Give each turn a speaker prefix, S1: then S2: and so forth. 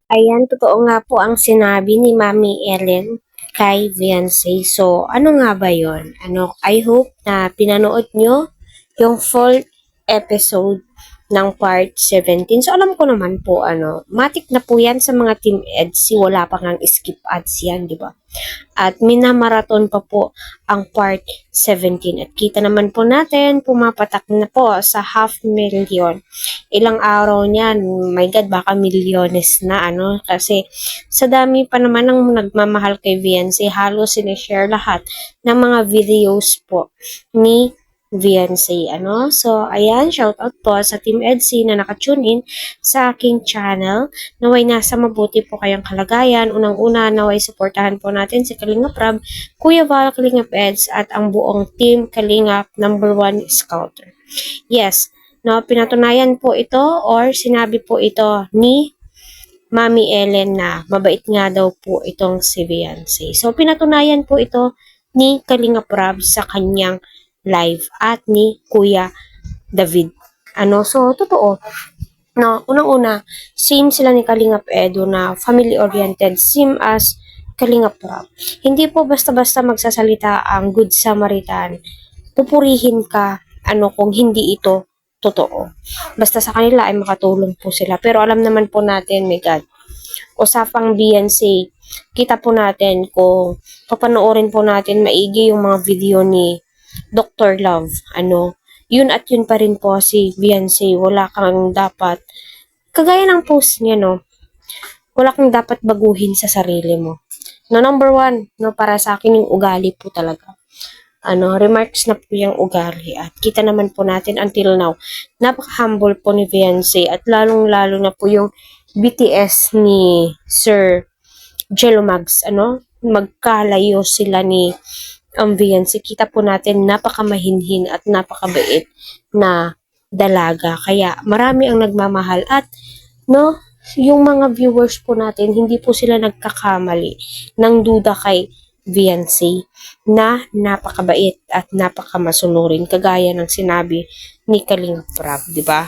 S1: Ayan, totoo nga po ang sinabi ni Mami Ellen kay Viancy. So, ano nga ba yon? I hope na pinanood nyo yung full episode ng part 17. So, alam ko naman po, matik na po yan sa mga Team EDSI. Wala pa ngang skip ads yan, di ba? At minamaraton pa po ang part 17. At kita naman po natin, pumapatak na po sa 500,000. Ilang araw niyan, my God, baka milyones na, kasi sa dami pa naman ng nagmamahal kay Viancy, halos sinishare lahat ng mga videos po ni Viancy, So, ayan, shout out po sa Team EDSI na nakatune in sa aking channel. Naway nasa mabuti po kayong kalagayan. Unang-una, naway suportahan po natin si Kalingap Rab, Kuya Val, Kalingap Eds, at ang buong team Kalingap #1 Scouter. Yes, no, pinatunayan po ito or sinabi po ito ni Mami Ellen na mabait nga daw po itong si Viancy. So, pinatunayan po ito ni Kalingap Rab sa kanyang live at ni Kuya David. So, totoo. No, unang-una, same sila ni Kalingap Edo na family-oriented, same as Kalingap Rab. Hindi po basta-basta magsasalita ang Good Samaritan. Pupurihin ka, kung hindi ito totoo. Basta sa kanila ay makatulong po sila. Pero alam naman po natin, my God, usapang BNC, kita po natin kung papanoorin po natin maigi yung mga video ni Dr. Love, yun at yun pa rin po si Viancy. Wala kang dapat, kagaya ng post niya, wala kang dapat baguhin sa sarili mo. No, number one, para sa akin yung ugali po talaga. Remarks na po yung ugali. At kita naman po natin until now, napaka-humble po ni Viancy at lalong-lalo na po yung BTS ni Sir Jello Mags, magkalayo sila ni Viancy. Kita po natin napakamahinhin at napakabait na dalaga. Kaya marami ang nagmamahal at yung mga viewers po natin, hindi po sila nagkakamali ng duda kay Viancy na napakabait at napakamasunurin kagaya ng sinabi ni Kalingap Rab, di ba?